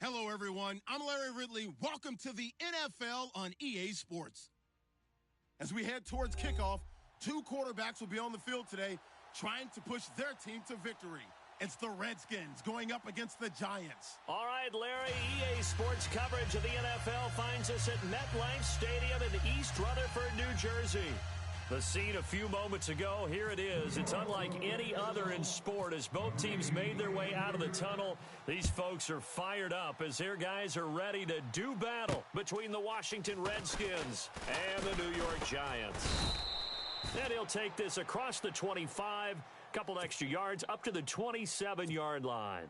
Hello, everyone. I'm Larry Ridley. Welcome to the NFL on EA Sports. As we head towards kickoff, two quarterbacks will be on the field today trying to push their team to victory. It's the Redskins going up against the Giants. All right, Larry, EA Sports coverage of the NFL finds us at MetLife Stadium in East Rutherford, New Jersey. The scene a few moments ago, here it is. It's unlike any other in sport as both teams made their way out of the tunnel. These folks are fired up as their guys are ready to do battle between the Washington Redskins and the New York Giants. And he'll take this across the 25, couple extra yards up to the 27-yard line.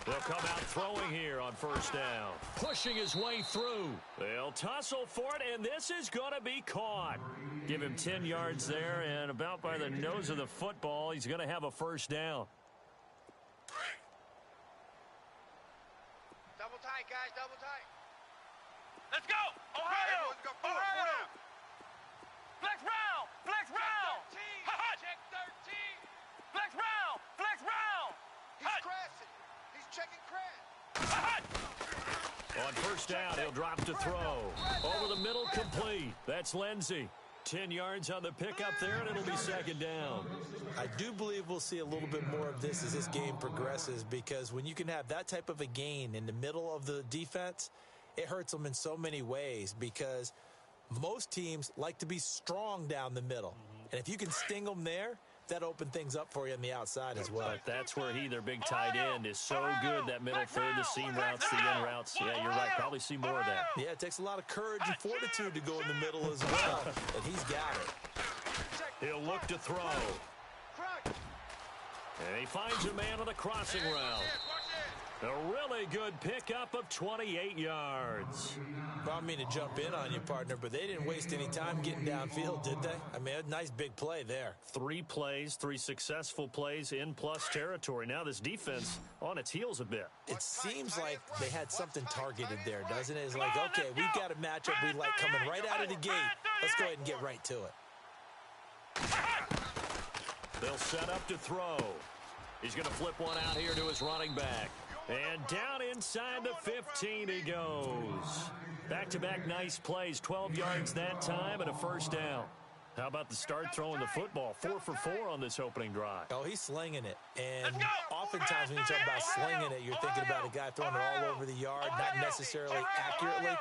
They'll come out throwing here on first down. Pushing his way through. They'll tussle for it, and this is going to be caught. Give him 10 yards there, and about by the nose of the football, he's going to have a first down. Double tight, guys, double tight. Let's go! Ohio! Ohio! Flex round! Flex round! Check 13! Flex round! Flex round! He's crashing. He's checking crash. On first down, he'll drop to throw. Over the middle, complete. That's Lindsey. 10 yards on the pickup there, and it'll be second down. I do believe we'll see a little bit more of this as this game progresses, because when you can have that type of a gain in the middle of the defense, it hurts them in so many ways, because most teams like to be strong down the middle. And if you can sting them there, that open things up for you on the outside as well. But that's where their big tight end, is so good, that middle third, the seam routes, the in routes. Yeah, you're right. Probably see more of that. Yeah, it takes a lot of courage and fortitude to go in the middle as well, and he's got it. He'll look to throw. And he finds a man on the crossing route. A really good pickup of 28 yards. I don't mean to jump in on you, partner, but they didn't waste any time getting downfield, did they? I mean, a nice big play there. 3 plays, 3 successful plays in plus territory. Now this defense on its heels a bit. It seems like they had something targeted there, doesn't it? It's like, okay, we've got a matchup we like coming right out of the gate. Let's go ahead and get right to it. They'll set up to throw. He's going to flip one out here to his running back. And down inside the 15 he goes. Back-to-back nice plays, 12 yards that time and a first down. How about the start throwing the football? 4 for 4 on this opening drive. Oh, he's slinging it. And oftentimes when you talk about slinging it, you're thinking about a guy throwing it all over the yard, not necessarily accurately.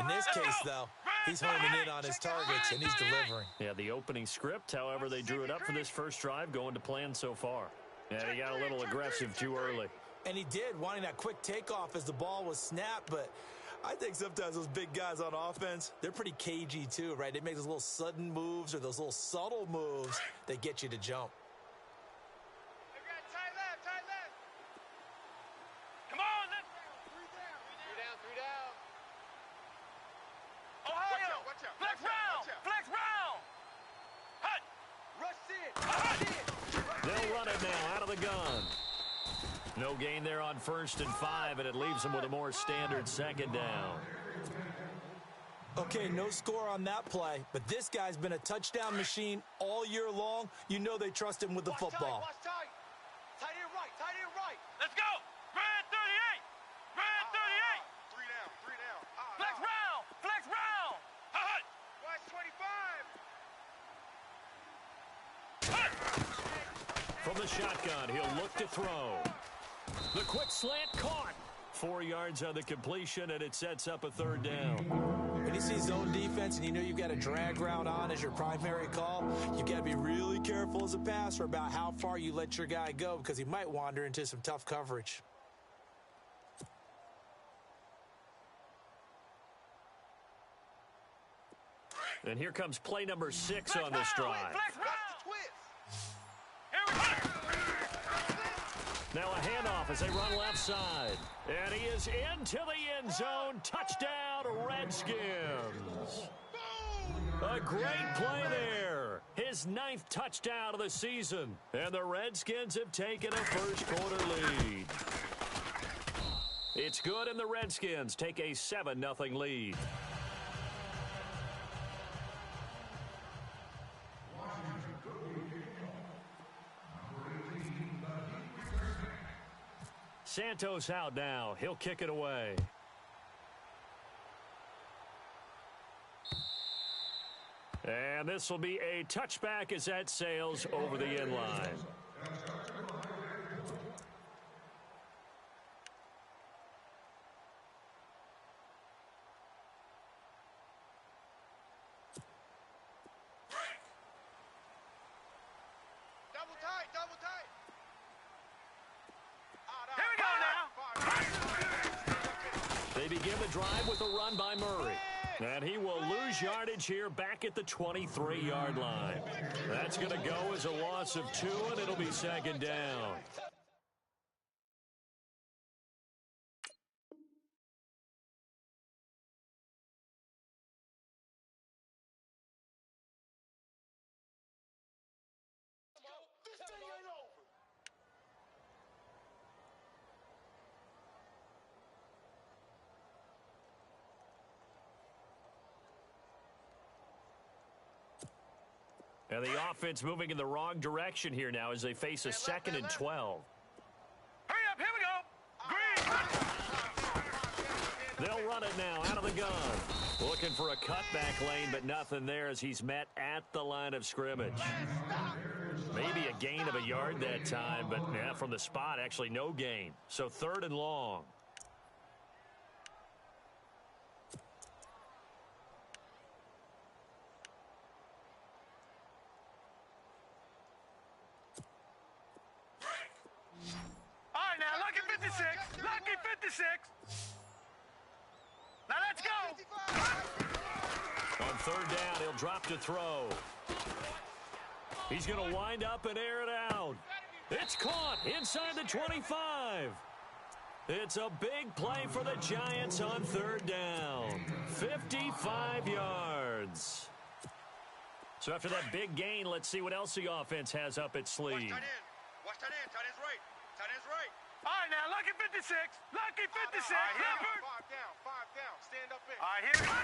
In this case, though, he's homing in on his targets, and he's delivering. Yeah, the opening script, however, they drew it up for this first drive, going to plan so far. Yeah, he got a little aggressive too early. And he did, wanting that quick takeoff as the ball was snapped. But I think sometimes those big guys on offense, they're pretty cagey too, right? They make those little sudden moves or those little subtle moves that get you to jump. Tight left, tight left. Come on, let's Three down. Ohio! Watch out. Flex round! Flex round! Hut! Rush it. They'll run it now out of the gun. No gain there on 1st and 5, and it leaves them with a more standard second down. Okay, no score on that play, but this guy's been a touchdown machine all year long. You know they trust him with the football. Watch tight. Tight end right. Let's go! Grand 38! Grand 38! Three down. Flex round! Flex round! Hut! Watch 25. From the shotgun, he'll look to throw. The quick slant caught. 4 yards on the completion, and it sets up a third down. When you see zone defense and you know you've got a drag route on as your primary call, you've got to be really careful as a passer about how far you let your guy go, because he might wander into some tough coverage. And here comes play number 6 on this drive. Flex round! Here we go! Now a handoff as they run left side. And he is into the end zone. Touchdown, Redskins. A great play there. His 9th touchdown of the season. And the Redskins have taken a first-quarter lead. It's good, and the Redskins take a 7-0 lead. Santos out now. He'll kick it away. And this will be a touchback as that sails over the end line. Double tight, double tight. They begin the drive with a run by Murray. And he will lose yardage here back at the 23-yard line. That's going to go as a loss of 2, and it'll be second down. And the offense moving in the wrong direction here now as they face a 2nd and 12. Hurry up, here we go. Green. They'll run it now out of the gun. Looking for a cutback lane, but nothing there as he's met at the line of scrimmage. Maybe a gain of a yard that time, but yeah, from the spot, actually no gain. So 3rd and long. All right, now, lucky 56. Lucky 56. Now, let's go. On 3rd down, he'll drop to throw. He's going to wind up and air it out. It's caught inside the 25. It's a big play for the Giants on 3rd down. 55 yards. So after that big gain, let's see what else the offense has up its sleeve. Watch tight end. Watch tight end. Tight end's right. Tight end's right. All right, now, lucky 56. Lucky 56. Leopard. 5 down. 5 down. Stand up in. All right, here we go.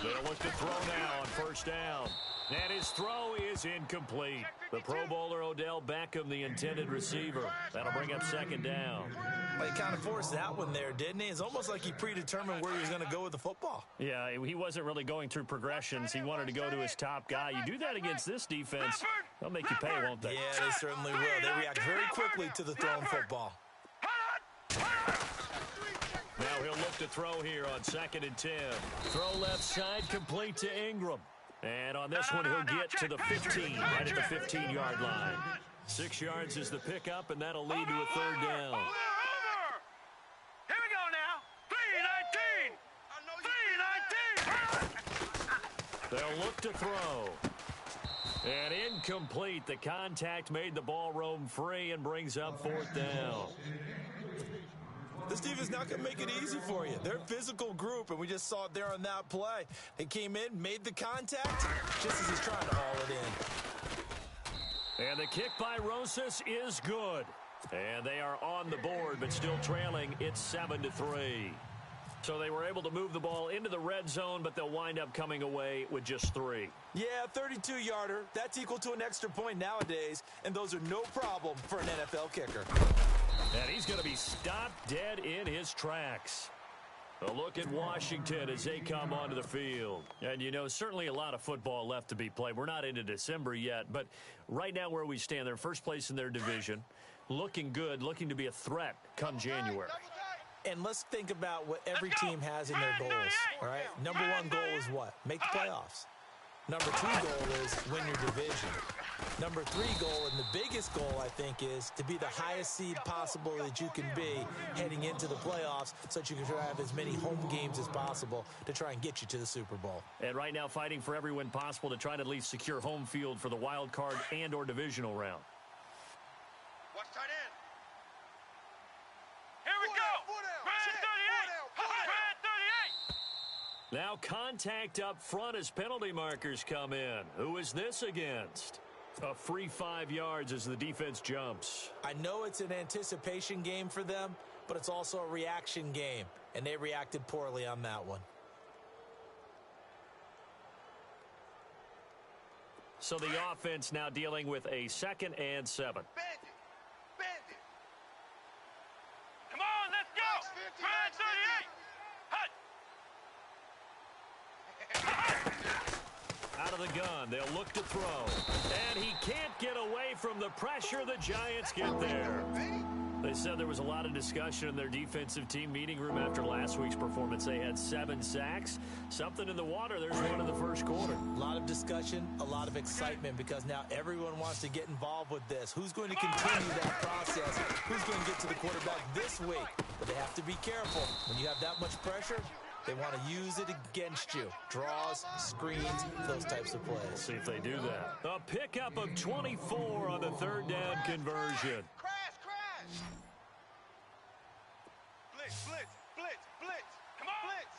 They'll look to throw now on 1st down. And his throw is incomplete. The Pro Bowler Odell Beckham, the intended receiver. That'll bring up 2nd down. Well, he kind of forced that one there, didn't he? It's almost like he predetermined where he was going to go with the football. Yeah, he wasn't really going through progressions. He wanted to go to his top guy. You do that against this defense, they'll make you pay, won't they? Yeah, they certainly will. They react very quickly to the thrown football. Now he'll look to throw here on 2nd and 10. Throw left side, complete to Ingram. And on this one, he'll get to the 15, right at the 15-yard line. 6 yards is the pickup, and that'll lead to a 3rd down. Here we go now. 3-19. 3-19. They'll look to throw. And incomplete. The contact made the ball roam free and brings up 4th down. This defense not going to make it easy for you. They're a physical group, and we just saw it there on that play. They came in, made the contact, just as he's trying to haul it in. And the kick by Rosas is good. And they are on the board, but still trailing. It's 7-3. So they were able to move the ball into the red zone, but they'll wind up coming away with just 3. Yeah, 32-yarder. That's equal to an extra point nowadays, and those are no problem for an NFL kicker. And he's going to be stopped dead in his tracks. A look at Washington as they come onto the field. And, you know, certainly a lot of football left to be played. We're not into December yet, but right now where we stand, they're first place in their division. Looking good, looking to be a threat come January. And let's think about what every team has in their goals, all right? Number 1 goal is what? Make the playoffs. Number 2 goal is win your division. Number 3 goal, and the biggest goal, I think, is to be the highest seed possible that you can be heading into the playoffs so that you can try to have as many home games as possible to try and get you to the Super Bowl. And right now fighting for every win possible to try to at least secure home field for the wild card and or divisional round. Watch tight end. Here we go. Red 38. Red 38. Now contact up front as penalty markers come in. Who is this against? A free 5 yards as the defense jumps. I know it's an anticipation game for them, but it's also a reaction game, and they reacted poorly on that one. So the offense now dealing with a 2nd and 7. Bend it. Bend it. Come on, let's go. Box 50, Red box 38. Hut. Out of the gun, they'll look to throw. And he can't get away from the pressure. The Giants get there. They said there was a lot of discussion in their defensive team meeting room after last week's performance. They had 7 sacks. Something in the water. There's one in the first quarter. A lot of discussion, a lot of excitement, because now everyone wants to get involved with this. Who's going to continue that process? Who's going to get to the quarterback this week? But they have to be careful. When you have that much pressure, they want to use it against you. Draws, screens, those types of plays. See if they do that. A pickup of 24 on the 3rd down conversion. Crash, crash. Blitz, blitz, blitz, blitz. Come on. Blitz.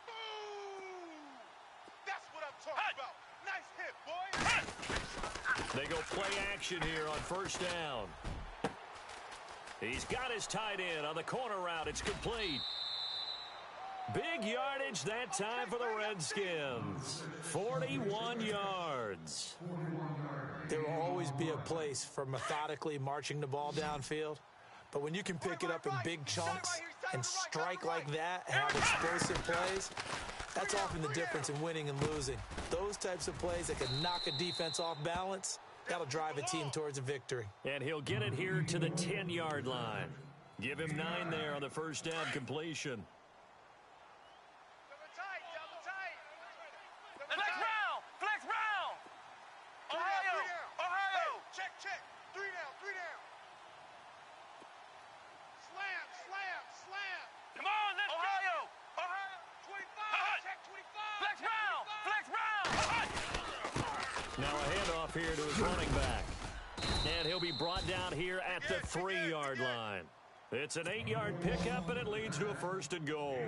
Ooh. That's what I'm talking about. Nice hit, boy. They go play action here on 1st down. He's got his tight end on the corner route. It's complete. Big yardage that time for the Redskins. 41 yards. There will always be a place for methodically marching the ball downfield. But when you can pick it up in big chunks and strike like that and have explosive plays, that's often the difference in winning and losing. Those types of plays that can knock a defense off balance, that'll drive a team towards a victory. And he'll get it here to the 10-yard line. Give him 9 there on the 1st down completion. Double tight, double tight. Double Flex tight. round. Flex round. Three down, Ohio. three down. Ohio. Hey, check, check. 3 down, 3 down. Slam, slam, slam. Come on, let's Ohio. Ohio. 25, check 25. Flex check round. 25. Flex round. Hut. Now a handoff here to his running back. And he'll be brought down here at the 3-yard line. It's an 8-yard pickup, and it leads to a 1st and goal.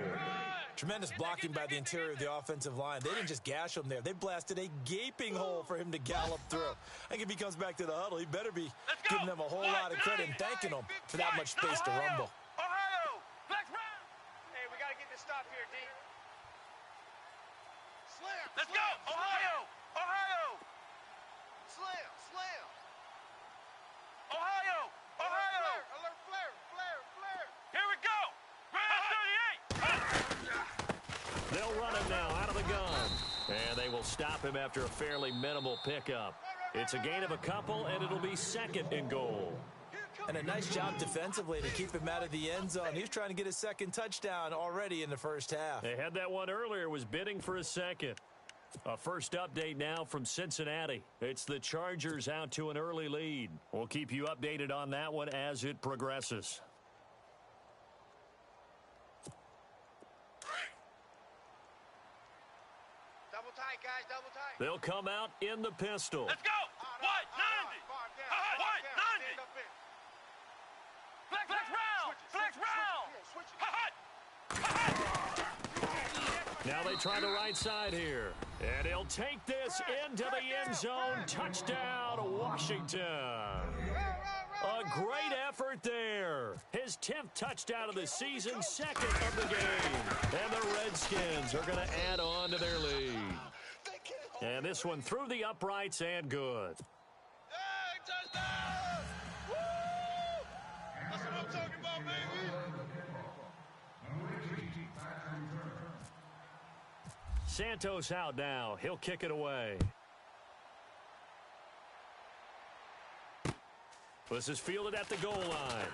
Tremendous blocking by the interior of the offensive line. They didn't just gash him there. They blasted a gaping hole for him to gallop through. I think if he comes back to the huddle, he better be giving them a whole lot of credit and thanking them for that much space to rumble. Ohio. Flex round. Hey, we got to get this stop here, D. Slam, Let's slam, go. Ohio. Ohio. Slam, slam. Ohio. Ohio. Alert flare, flare, flare. Here we go. Red 38. They'll run him now out of the gun. And they will stop him after a fairly minimal pickup. It's a gain of a couple, and it'll be 2nd and goal. And a nice job defensively to keep him out of the end zone. He's trying to get his 2nd touchdown already in the 1st half. They had that one earlier, was bidding for a 2nd. A first update now from Cincinnati. It's the Chargers out to an early lead. We'll keep you updated on that one as it progresses. Double tight, guys, double tight. They'll come out in the pistol. Let's go. What? 90. Five down, Hut. five What? down. 90. Stand up in. Flex round. Flex round. Switch it. Hut. Now they try the right side here. And he'll take this into the end zone. Touchdown, Washington. A great effort there. His 10th touchdown of the season, 2nd of the game. And the Redskins are going to add on to their lead. And this one through the uprights and good. Hey, touchdown! Woo! That's what I'm talking about, baby. Santos out now. He'll kick it away. This is fielded at the goal line.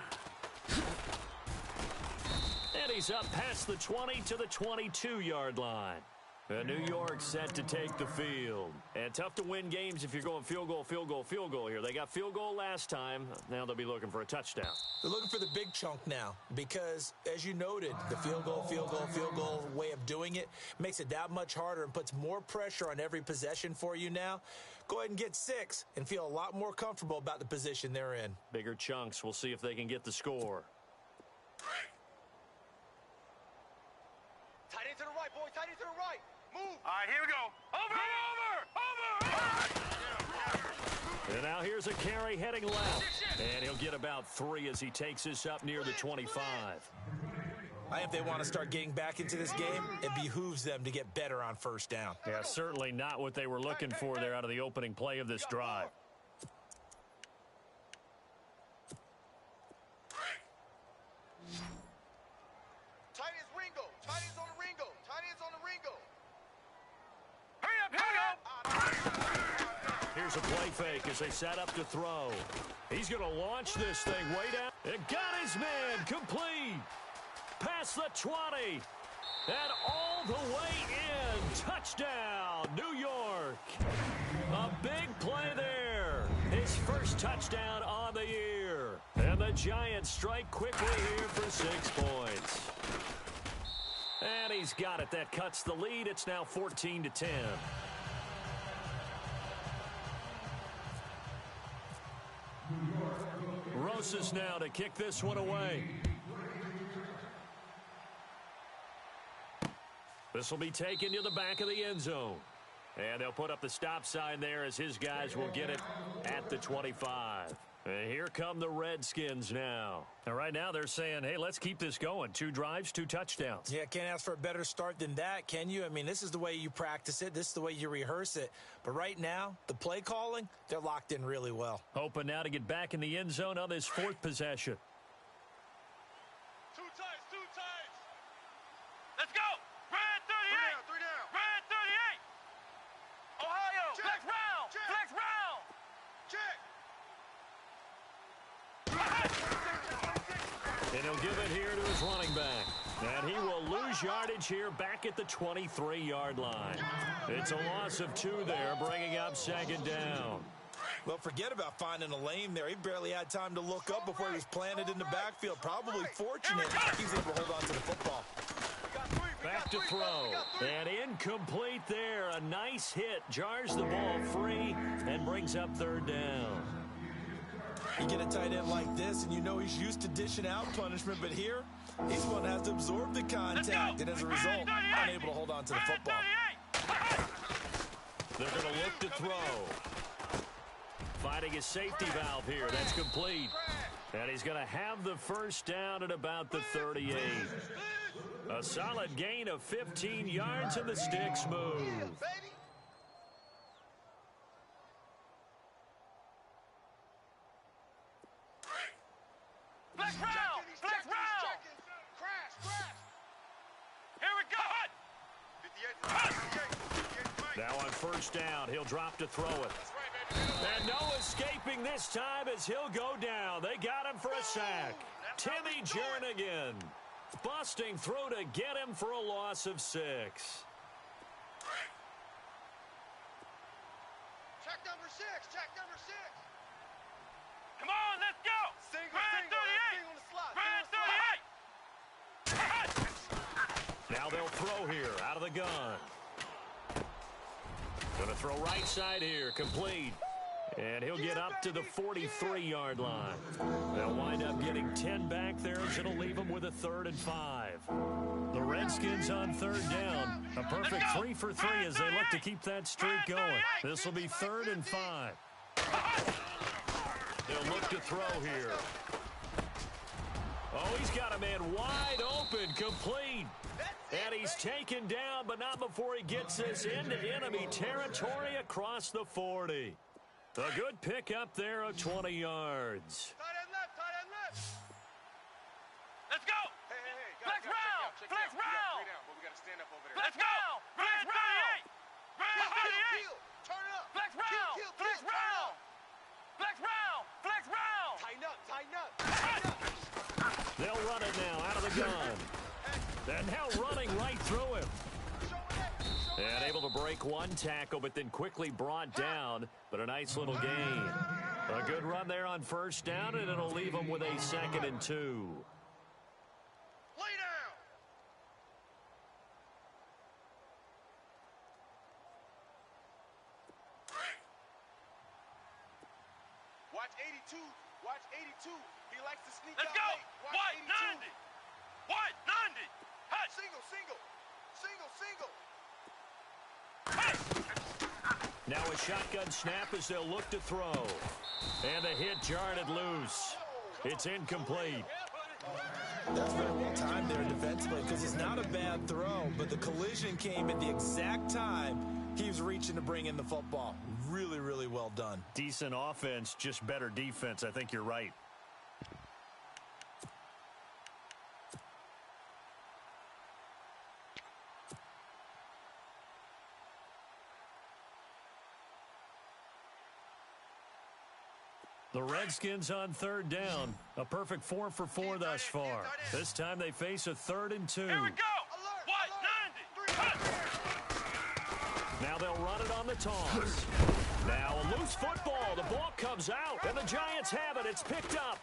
And he's up past the 20 to the 22-yard line. And New York set to take the field. And tough to win games if you're going field goal, field goal, field goal here. They got field goal last time. Now they'll be looking for a touchdown. They're looking for the big chunk now because, as you noted, the field goal way of doing it makes it that much harder and puts more pressure on every possession for you now. Go ahead and get 6 and feel a lot more comfortable about the position they're in. Bigger chunks. We'll see if they can get the score. end to the right, boy. Tight end to the right. Move. All right, here we go. Over. And now here's a carry heading left. And he'll get about 3 as he takes this up near the 25. I think if they want to start getting back into this game, it behooves them to get better on first down. Yeah, certainly not what they were looking for there out of the opening play of this drive. Tight ends Ringo. Tight ends on the Ringo. Tight ends on the Ringo. Hurry up, here we go. Here's a play fake as they set up to throw. He's going to launch this thing way down. It got his man complete. Past the 20. And all the way in. Touchdown, New York. A big play there. His first touchdown on the year. And the Giants strike quickly here for 6 points. And he's got it. That cuts the lead. It's now 14-10. Rosas now to kick this one away. This will be taken to the back of the end zone. And they'll put up the stop sign there as his guys will get it at the 25. And here come the Redskins now. And right now they're saying, hey, let's keep this going. 2 drives, 2 touchdowns. Yeah, can't ask for a better start than that, can you? I mean, this is the way you practice it. This is the way you rehearse it. But right now, the play calling, they're locked in really well. Hoping now to get back in the end zone on this 4th possession. 2 tights. 2 tights. Let's go. Red 38. 3 down. Red 38. Ohio. Check. Flex round. Check. Flex round. Check. And he'll give it here to his running back. And he will lose yardage here back at the 23-yard line. It's a loss of 2 there, bringing up 2nd down. Well, forget about finding a lane there. He barely had time to look up before he was planted in the backfield. Probably fortunate he was able to hold on to the football. Back to throw. And incomplete there. A nice hit. Jars the ball free and brings up 3rd down. You get a tight end like this, and you know he's used to dishing out punishment, but here, he's one that has to absorb the contact, and as a result, unable to hold on to the football. They're going to look to throw. Finding a safety valve here. That's complete. And he's going to have the first down at about the 38. A solid gain of 15 yards, and the sticks move. Flex round. Flex round. Crash. Here we go. 58. Now on first down, he'll drop to throw it. And no escaping this time as he'll go down. They got him for a sack. Timmy Jernigan busting through to get him for a loss of 6. Check number 6. Check number 6. Come on, let's go. Single Red 38. on the slot. Red 38. Now they'll throw here out of the gun. Going to throw right side here, complete. And he'll get up to the 43-yard line. They'll wind up getting 10 back there as it'll leave them with a 3rd and 5. The Redskins on 3rd down. A perfect 3 for 3 as they look to keep that streak going. This will be 3rd and 5. They'll look to throw here. Oh, he's got a man wide open, complete. And he's taken down, but not before he gets this into enemy territory across the 40. A good pick up there of 20 yards. Tight end left. Let's go. Hey. Flex round. Flex round. But we got to stand up over there. Let's go. Red 38. Red 38. Turn it up. Flex round. Flex round. Flex round. Flex round. Tighten up. They'll run it now out of the gun. And now running right through him. And able to break one tackle, but then quickly brought down. But a nice little gain. A good run there on first down, and it'll leave them with a 2nd and 2. Lay down. Watch 82. Watch 82. He likes to sneak Let's out go. late. Watch White 82. 90. White 90. Hut. Single. Now a shotgun snap as they'll look to throw. And the hit jarred it loose. It's incomplete. That's very well timed there defensively because it's not a bad throw, but the collision came at the exact time he was reaching to bring in the football. Really, really well done. Decent offense, just better defense. I think you're right. The Redskins on third down. A perfect 4 for 4 thus far. This time they face a 3rd and 2. Here we go. What? 90. Now they'll run it on the toss. Now a loose football. The ball comes out, and the Giants have it. It's picked up.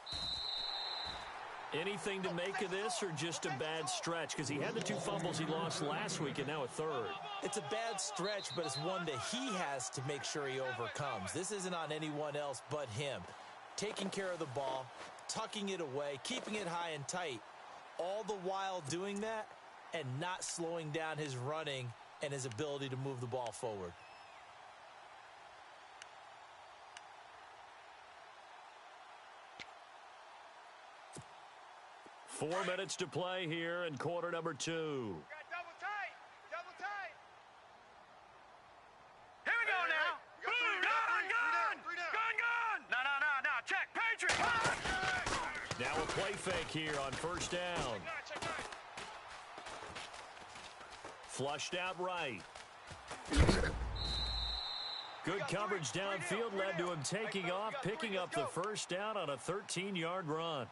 Anything to make of this or just a bad stretch? Because he had the 2 fumbles he lost last week and now a 3rd. It's a bad stretch, but it's one that he has to make sure he overcomes. This isn't on anyone else but him. Taking care of the ball, tucking it away, keeping it high and tight, all the while doing that and not slowing down his running and his ability to move the ball forward. Four minutes to play here in quarter number 2. Double tight. Double tight. Here we go now. Gun. No. Check. Patriot. Now a play fake here on first down. Flushed out right. Good coverage downfield led to him taking off, picking up the first down on a 13-yard run.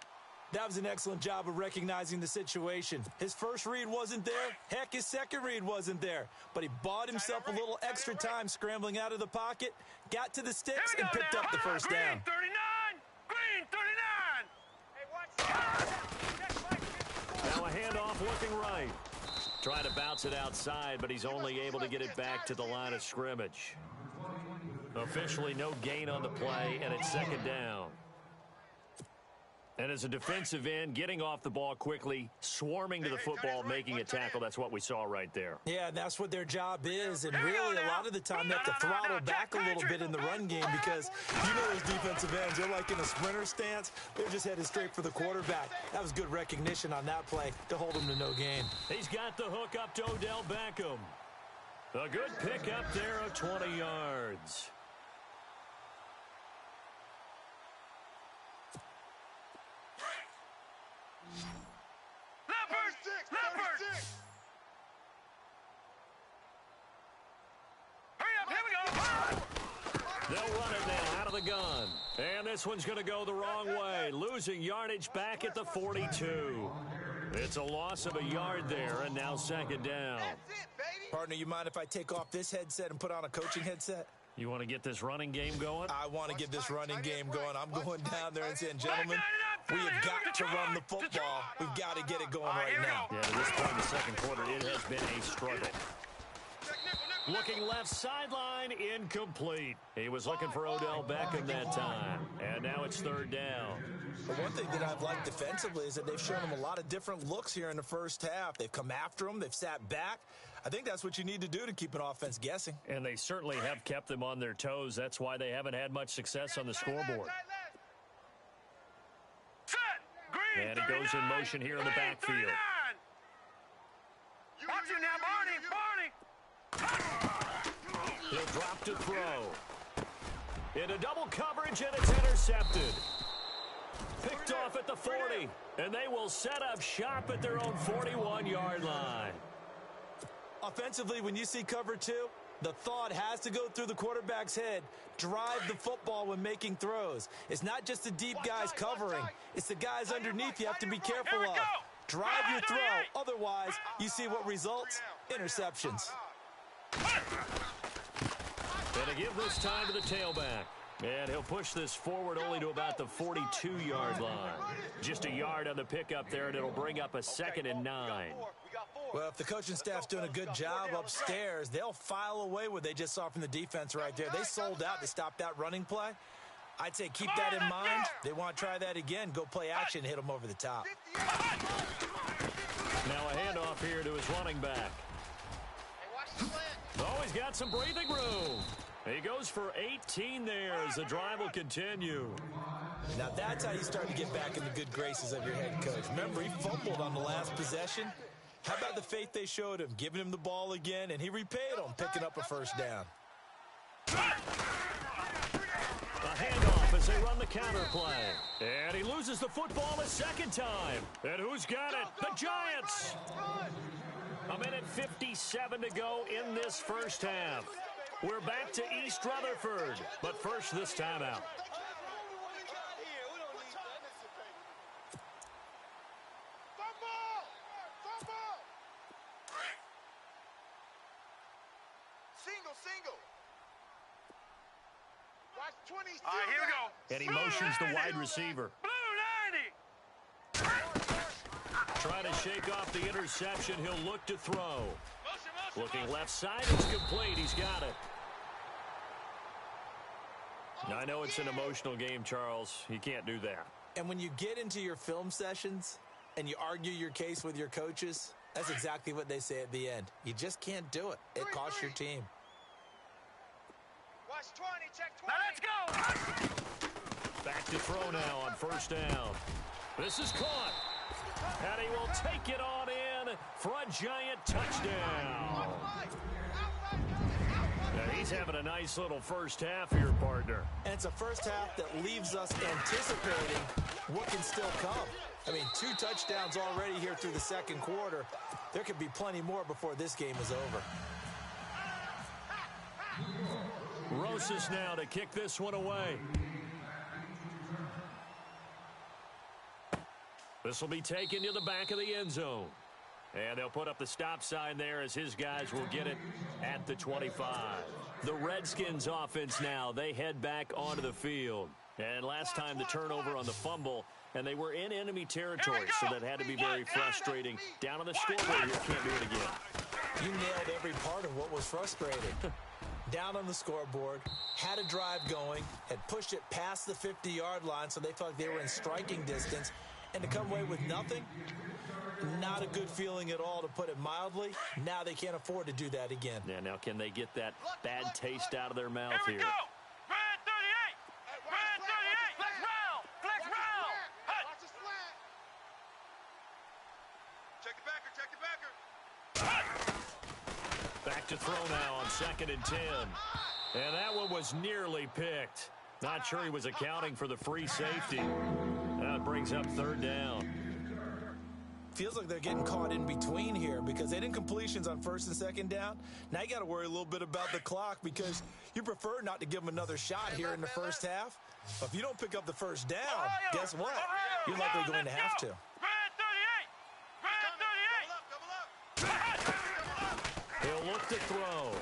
That was an excellent job of recognizing the situation. His first read wasn't there. Heck, his second read wasn't there. But he bought himself a little extra time scrambling out of the pocket, got to the sticks, and picked up the first down. Green 39. Now a handoff looking right. Trying to bounce it outside, but he's only able to get it back to the line of scrimmage. Officially no gain on the play, and it's second down. And as a defensive end, getting off the ball quickly, swarming to the football, making a tackle, that's what we saw right there. Yeah, that's what their job is. And really, a lot of the time, they have to throttle back a little bit in the run game because you know those defensive ends, they're like in a sprinter stance. They're just headed straight for the quarterback. That was good recognition on that play to hold him to no gain. He's got the hook up to Odell Beckham. A good pick up there of 20 yards. Leopard! Hurry up, here we go! They'll run it now out of the gun. And this one's going to go the wrong way, losing yardage back at the 42. It's a loss of a yard there, and now second down. Partner, you mind if I take off this headset and put on a coaching headset? You want to get this running game going? I want to get this running game going. I'm going down there and saying, gentlemen, we have got to run the football. We've got to get it going right now. Yeah, at this point in the second quarter, it has been a struggle. Looking left sideline, incomplete. He was looking for Odell Beckham that time. And now it's third down. But one thing that I've liked defensively is that they've shown him a lot of different looks here in the first half. They've come after him. They've sat back. I think that's what you need to do to keep an offense guessing. And they certainly have kept them on their toes. That's why they haven't had much success on the scoreboard. And he goes in motion here in the backfield. Watch it now, Barney! He'll drop to throw. Into double coverage, and it's intercepted. Picked off at the 40, and they will set up shop at their own 41-yard line. Offensively, when you see cover two, the thought has to go through the quarterback's head. Drive the football when making throws. It's not just the deep guys covering. It's the guys underneath you have to be careful of. Drive your throw. Otherwise, you see what results? Interceptions. And to give this time to the tailback. And he'll push this forward only to about the 42-yard line. Just a yard on the pickup there, and it'll bring up a 2nd and 9. Well, if the coaching staff's doing a good job upstairs, they'll file away what they just saw from the defense right there. They sold out to stop that running play. I'd say keep that in mind. They want to try that again. Go play action, hit them over the top. Now a handoff here to his running back. Oh, he's got some breathing room. He goes for 18 there as the drive will continue. Now that's how you start to get back in the good graces of your head coach. Remember, he fumbled on the last possession. How about the faith they showed him, giving him the ball again, and he repaid them, picking up a first down. A handoff as they run the counter play. And he loses the football a second time. And who's got it? The Giants. A minute 57 to go in this first half. We're back to East Rutherford. But first, this timeout. Single. Watch 20. All right, here we go. And he motions the wide receiver. Blue 90. Trying to shake off the interception. He'll look to throw. Motion. Looking left side. It's complete. He's got it. I know it's an emotional game, Charles. You can't do that. And when you get into your film sessions and you argue your case with your coaches, that's exactly what they say at the end. You just can't do it. It costs your team. Watch 20, check 20. Now let's go. Back to throw now on first down. This is caught. And he will take it on in for a Giant touchdown. Now he's having a nice little first half here, partner. And it's a first half that leaves us anticipating what can still come. I mean, 2 touchdowns already here through the second quarter. There could be plenty more before this game is over. Rosas now to kick this one away. This will be taken to the back of the end zone. And they'll put up the stop sign there as his guys will get it at the 25. The Redskins offense now, they head back onto the field. And last time the turnover on the fumble, and they were in enemy territory, so that had to be very frustrating. Down on the scoreboard here, can't do it again. You nailed every part of what was frustrating. Down on the scoreboard, had a drive going, had pushed it past the 50-yard line, so they felt like they were in striking distance, and to come away with nothing, not a good feeling at all, to put it mildly. Now they can't afford to do that again. Yeah, now can they get that bad taste out of their mouth here? Here we go. Red 38. Red 38. Flex round. Watch the slant. Check the backer. Back to throw now on 2nd and 10. And that one was nearly picked. Not sure he was accounting for the free safety. That brings up 3rd down. Feels like they're getting caught in between here because they didn't completions on 1st and 2nd down. Now you got to worry a little bit about the clock because you prefer not to give them another shot here in the first half. But if you don't pick up the first down, guess what? You're likely going to have to. Red 38. Red 38. He'll look to throw.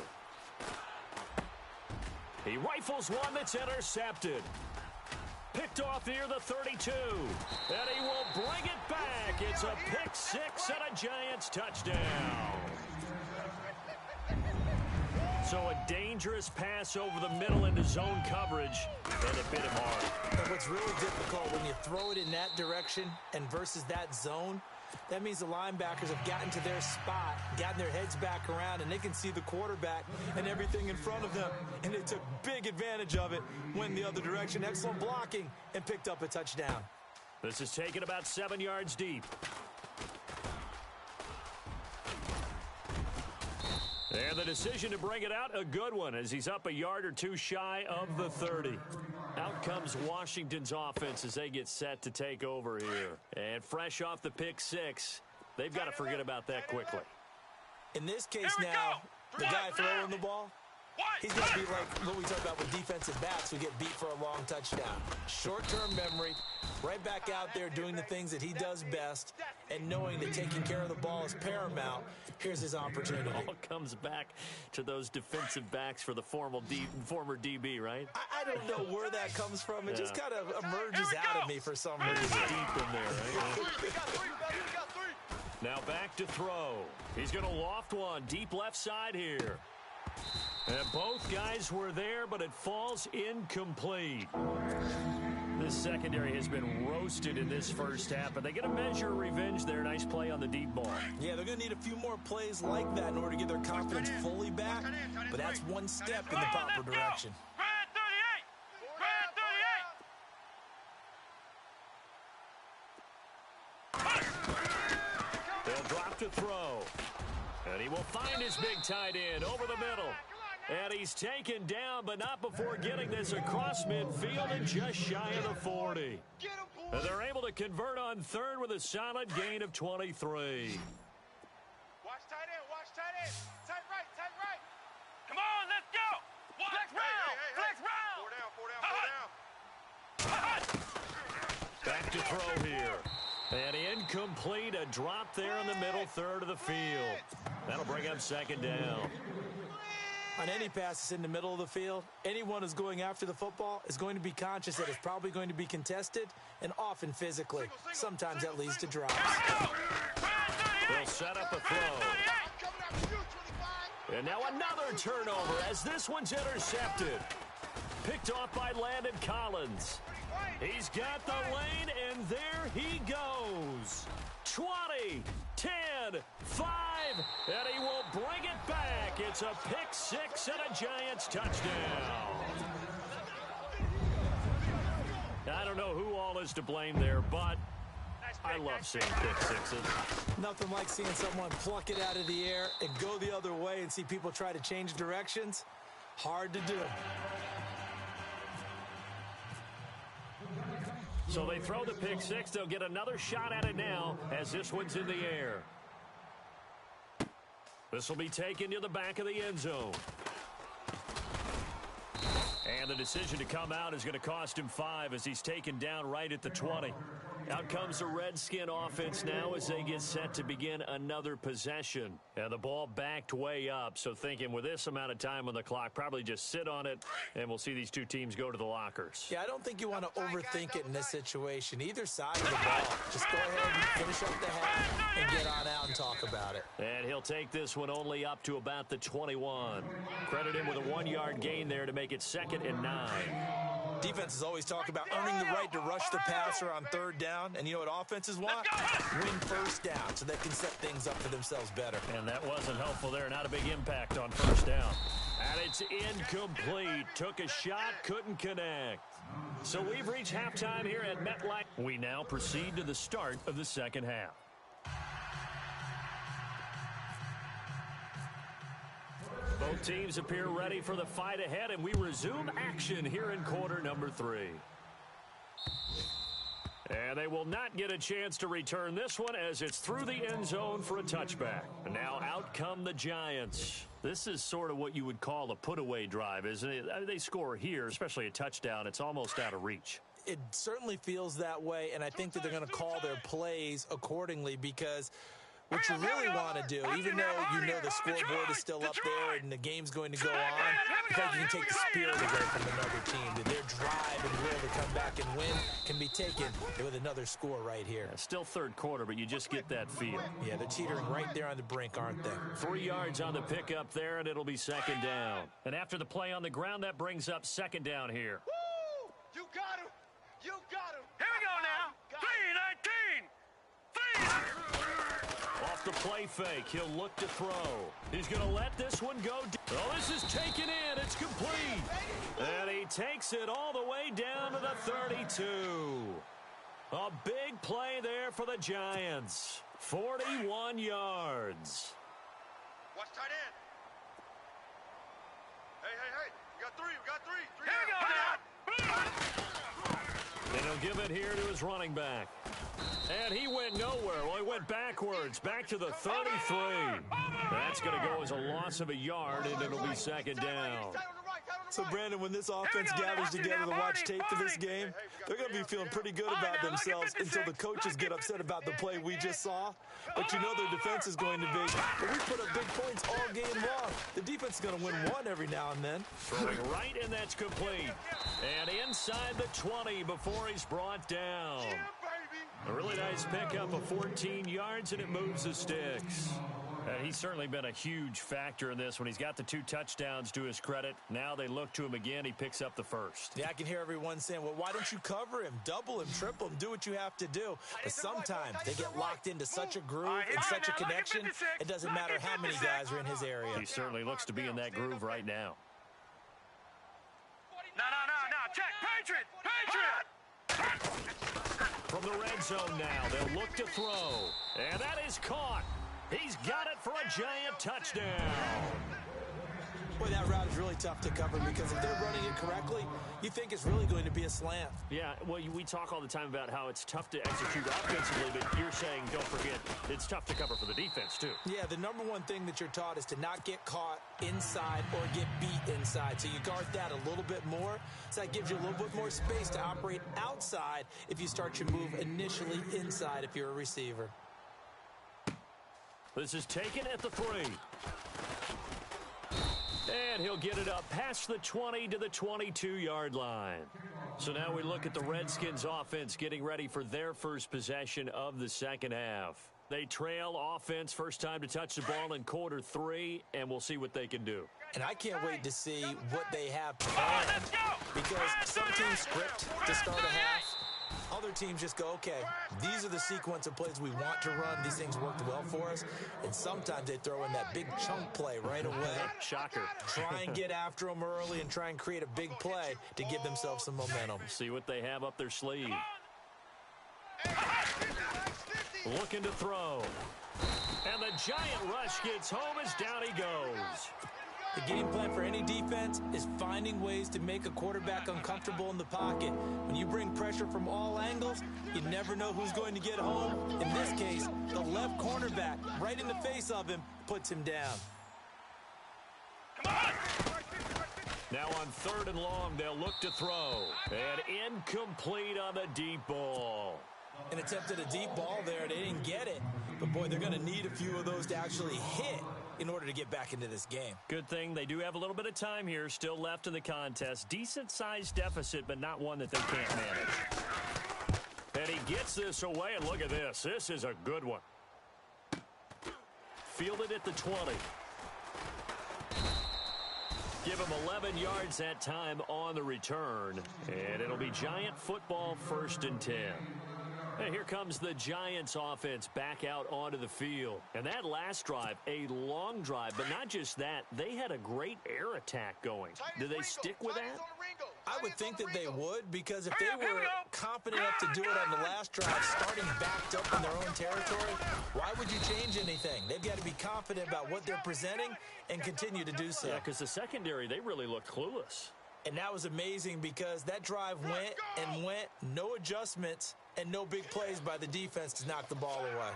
He rifles one that's intercepted. Picked off near the 32. And he will bring it back. It's a pick 6 and a Giants touchdown. So a dangerous pass over the middle into zone coverage, and it bit him hard. And what's really difficult when you throw it in that direction and versus that zone, that means the linebackers have gotten to their spot, gotten their heads back around, and they can see the quarterback and everything in front of them. And they took big advantage of it, went the other direction. Excellent blocking, and picked up a touchdown. This is taken about 7 yards deep. And the decision to bring it out, a good one, as he's up a yard or two shy of the 30. Out comes Washington's offense as they get set to take over here. And fresh off the pick 6, they've got to forget about that quickly. In this case now, the guy throwing the ball, he's going to be like what we talk about with defensive backs who get beat for a long touchdown. Short-term memory, right back out there doing the things that he does best, and knowing that taking care of the ball is paramount. Here's his opportunity. It all comes back to those defensive backs for the former DB, right? I don't know where that comes from. It just kind of emerges out of me for some reason. Deep in there, right? Now back to throw. He's going to loft one deep left side here. And both guys were there, but it falls incomplete. This secondary has been roasted in this first half, but they get a measure of revenge there. Nice play on the deep ball. Yeah, they're going to need a few more plays like that in order to get their confidence fully back, but that's one step in the proper direction. They'll drop to throw. And he will find his big tight end over the middle. And he's taken down, but not before getting this across midfield and just shy of the 40. And they're able to convert on third with a solid gain of 23. Watch tight end, watch tight end. Tight right, tight right. Come on, let's go. Flex round, flex round. Four down. Back to throw here. And incomplete, a drop there in the middle third of the field. That'll bring up second down. On any passes in the middle of the field, anyone who's going after the football is going to be conscious that it's probably going to be contested, and often physically. Sometimes that leads to drops. They'll set up a throw. And now another turnover as this one's intercepted. Picked off by Landon Collins. He's got the lane, and there he goes. 20, 10, 5, and he will bring it back. It's a pick six and a Giants touchdown. I don't know who all is to blame there, but I love seeing pick sixes. Nothing like seeing someone pluck it out of the air and go the other way and see people try to change directions. Hard to do. So they throw the pick six. They'll get another shot at it now as this one's in the air. This will be taken to the back of the end zone. And the decision to come out is going to cost him 5 as he's taken down right at the 20. Out comes the Redskin offense now as they get set to begin another possession. And the ball backed way up, so thinking with this amount of time on the clock, probably just sit on it, and we'll see these two teams go to the lockers. Yeah, I don't think you want to overthink it in this situation. Either side of the ball, just go ahead and finish up the half and get on out and talk about it. And he'll take this one only up to about the 21. Credit him with a 1-yard gain there to make it 2nd and 9. Defenses always talk about earning the right to rush the passer on third down. And you know what offenses want? Win first down so they can set things up for themselves better. And that wasn't helpful there. Not a big impact on first down. And it's incomplete. Took a shot, couldn't connect. So we've reached halftime here at MetLife. We now proceed to the start of the second half. Both teams appear ready for the fight ahead, and we resume action here in quarter number 3. And they will not get a chance to return this one as it's through the end zone for a touchback. And now out come the Giants. This is sort of what you would call a put-away drive, isn't it? I mean, they score here, especially a touchdown. It's almost out of reach. It certainly feels that way, and I think that they're going to call their plays accordingly because what you really want to do, even though you know the scoreboard is still up there and the game's going to go on, because you can take the spirit away from another team. That their drive and will to come back and win can be taken with another score right here. Yeah, still third quarter, but you just get that feel. Yeah, they're teetering right there on the brink, aren't they? 3 yards on the pickup there, and it'll be 2nd down. And after the play on the ground, that brings up 2nd down here. Woo! You got him! You got him! Here we go now. 3-19. 3. Off the play fake, he'll look to throw. He's going to let this one go. Oh, this is taken in. It's complete. And he takes it all the way down to the 32. A big play there for the Giants. 41 yards. Watch tight end. Hey. We got 3. We got 3. Here we go now. And he'll give it here to his running back. And he went nowhere. Well, he went backwards, back to the 33. That's going to go as a loss of a yard, and it'll be 2nd down. So, Brandon, when this offense gathers together to watch tape for this game, they're going to be feeling pretty good about themselves until the coaches get upset about the play we just saw. But you know their defense is going to be, but we put up big points all game long. The defense is going to win one every now and then. Throwing right, and that's complete. And inside the 20 before he's brought down. A really nice pickup of 14 yards, and it moves the sticks. And he's certainly been a huge factor in this when he's got the 2 touchdowns to his credit. Now they look to him again. He picks up the first. Yeah, I can hear everyone saying, well, why don't you cover him? Double him, triple him, do what you have to do. But sometimes they get locked into such a groove and such a connection, it doesn't matter how many guys are in his area. He certainly looks to be in that groove right now. No. Check. Patriot. From the red zone now, they'll look to throw. And that is caught. He's got it for a giant touchdown. Boy, that route is really tough to cover because if they're running it correctly, you think it's really going to be a slant. Yeah, well, we talk all the time about how it's tough to execute offensively, but you're saying, don't forget, it's tough to cover for the defense, too. Yeah, the number one thing that you're taught is to not get caught inside or get beat inside. So you guard that a little bit more. So that gives you a little bit more space to operate outside if you start your move initially inside if you're a receiver. This is taken at the 3. And he'll get it up past the 20 to the 22-yard line. So now we look at the Redskins offense getting ready for their first possession of the second half. They trail offense first time to touch the ball in quarter 3, and we'll see what they can do. And I can't wait to see what they have planned because some teams script to start a half. Other teams just go, okay, these are the sequence of plays we want to run. These things worked well for us. And sometimes they throw in that big chunk play right away. Shocker. Try and get after them early and try and create a big play to give themselves some momentum. See what they have up their sleeve. Looking to throw. And the giant rush gets home as down he goes. The game plan for any defense is finding ways to make a quarterback uncomfortable in the pocket. When you bring pressure from all angles, you never know who's going to get home. In this case, the left cornerback, right in the face of him, puts him down. Now on 3rd and long, they'll look to throw. And incomplete on the deep ball. And attempted a deep ball there. They didn't get it. But, boy, they're going to need a few of those to actually hit in order to get back into this game. Good thing they do have a little bit of time here still left in the contest. Decent-sized deficit, but not one that they can't manage. And he gets this away, and look at this. This is a good one. Fielded at the 20. Give him 11 yards that time on the return. And it'll be Giant football 1st and 10. And here comes the Giants offense back out onto the field. And that last drive, a long drive, but not just that, they had a great air attack going. Do they stick with that? I would think that they would, because if they were confident enough to do it on the last drive, starting backed up in their own territory, why would you change anything? They've got to be confident about what they're presenting and continue to do so. Yeah, because the secondary, they really looked clueless. And that was amazing because that drive went and went, no adjustments, and no big plays by the defense to knock the ball away.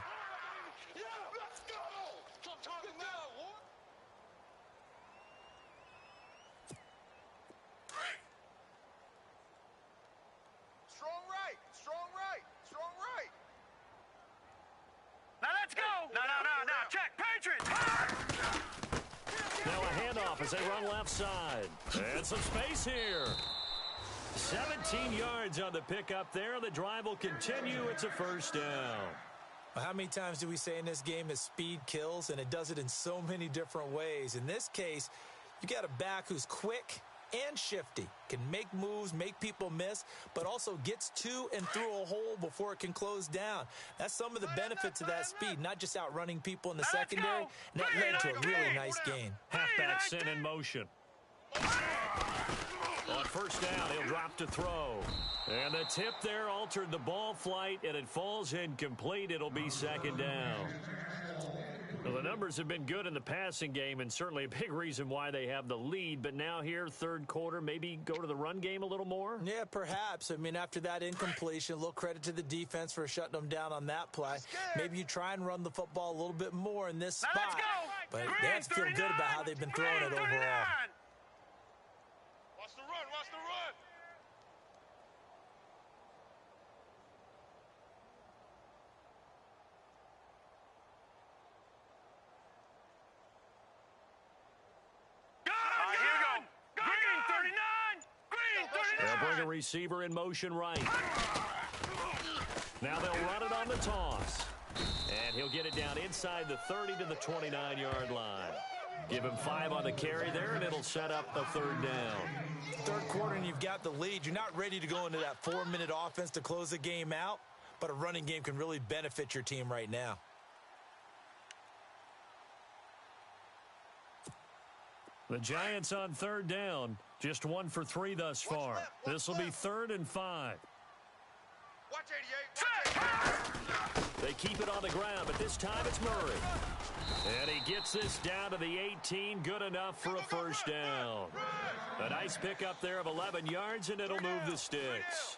Strong right. Now let's go. No. Check. Patriots. Now a handoff as they run left side. And some space here. 17 yards on the pickup there. The drive will continue. It's a 1st down. How many times do we say in this game that speed kills, and it does it in so many different ways? In this case, you got a back who's quick and shifty, can make moves, make people miss, but also gets to and through a hole before it can close down. That's some of the benefits of that speed, not just outrunning people in the secondary, and that led to a really nice gain. Halfback sent in motion. On 1st down, he'll drop to throw. And the tip there altered the ball flight, and it falls incomplete. It'll be 2nd down. Well, the numbers have been good in the passing game, and certainly a big reason why they have the lead. But now here, 3rd quarter, maybe go to the run game a little more? Yeah, perhaps. I mean, after that incompletion, a little credit to the defense for shutting them down on that play. Maybe you try and run the football a little bit more in this spot. Let's go. But they have to feel good about how they've been throwing it overall. Watch the run. They'll bring a receiver in motion right. Now they'll run it on the toss. And he'll get it down inside the 30 to the 29-yard line. Give him 5 on the carry there, and it'll set up a 3rd down. Third quarter, and you've got the lead. You're not ready to go into that 4-minute offense to close the game out, but a running game can really benefit your team right now. The Giants on 3rd down. Just 1 for 3 thus far. This will be 3rd and 5. Watch 88. They keep it on the ground, but this time it's Murray. And he gets this down to the 18. Good enough for a 1st down. A nice pickup there of 11 yards, and it'll move the sticks.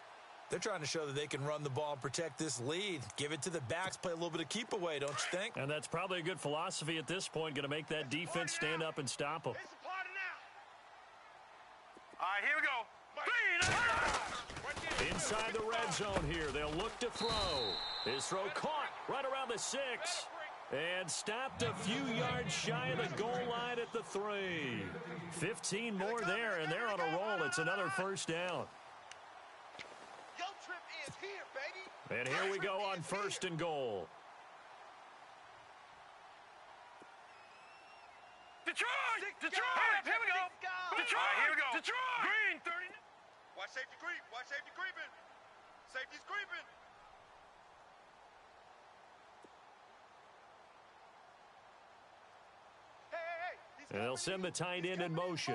They're trying to show that they can run the ball and protect this lead. Give it to the backs, play a little bit of keep away, don't you think? And that's probably a good philosophy at this point, going to make that defense stand up and stop them. It's a party now. All right, here we go. Inside the red zone here, they'll look to throw. His throw caught right around the 6. And stopped a few yards shy of the goal line at the 3. 15 more there, and they're on a roll. It's another 1st down. Your trip is here, baby. And here we go on 1st and goal. Detroit! Detroit! Here we go. Detroit! All right, here we go. Detroit! Green, 30. Watch safety creep. Watch safety creeping. Safety's creeping. And they'll send the tight end in motion.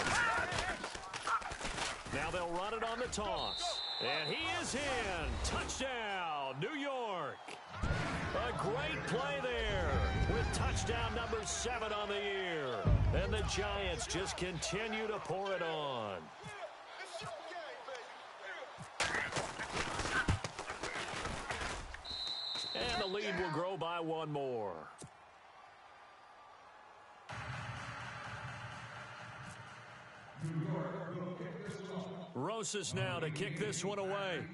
Now they'll run it on the toss. And he is in. Touchdown, New York. A great play there with touchdown number 7 on the year. And the Giants just continue to pour it on. And the lead will grow by 1 more. Rosas now to kick this one away.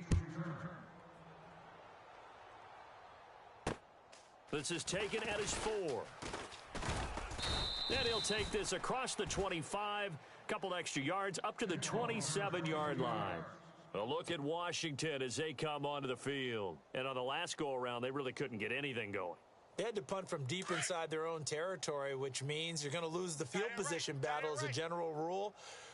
This is taken at his 4. And he'll take this across the 25, couple extra yards up to the 27-yard line. A look at Washington as they come onto the field. And on the last go-around, they really couldn't get anything going. They had to punt from deep inside their own territory, which means you're going to lose the field position battle as a general rule.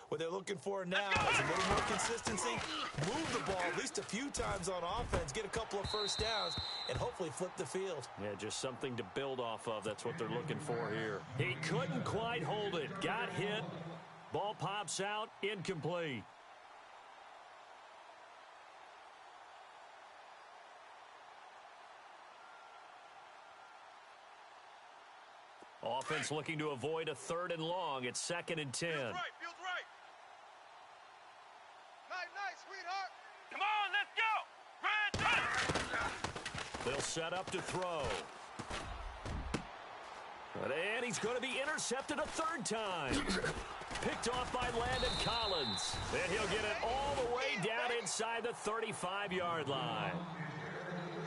What they're looking for now is a little more consistency, move the ball at least a few times on offense, get a couple of 1st downs, and hopefully flip the field. Yeah, just something to build off of. That's what they're looking for here. He couldn't quite hold it. Got hit. Ball pops out. Incomplete. Offense looking to avoid a 3rd and long. It's 2nd and 10. Feels right. Feels right. Nice, sweetheart. Come on, let's go. Red. They'll set up to throw. And he's going to be intercepted a 3rd time. Picked off by Landon Collins. And he'll get it all the way down inside the 35-yard line.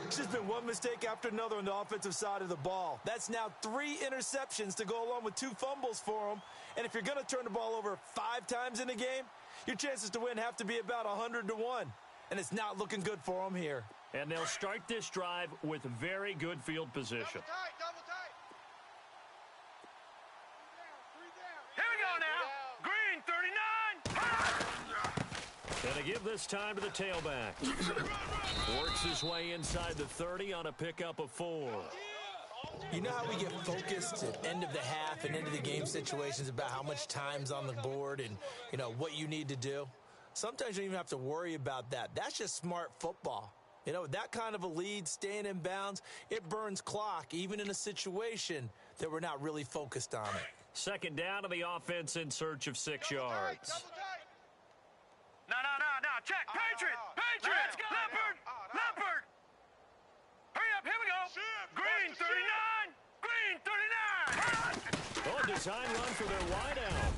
It's just been one mistake after another on the offensive side of the ball. That's now 3 interceptions to go along with 2 fumbles for them. And if you're going to turn the ball over 5 times in a game, your chances to win have to be about 100 to 1. And it's not looking good for them here. And they'll start this drive with very good field position. Double tight. Here we go now. Green, 39. And they give this time to the tailback. Works his way inside the 30 on a pickup of 4. You know how we get focused at end of the half and into the game situations about how much time's on the board and, you know, what you need to do? Sometimes you don't even have to worry about that. That's just smart football. You know, that kind of a lead, staying in bounds, it burns clock, even in a situation that we're not really focused on it. 2nd down to the offense in search of 6 yards. Double tight. No. Check. Patriot. Let's go. Leopard. Hurry up. Here we go. Green, 39. Oh, design run for their wideout.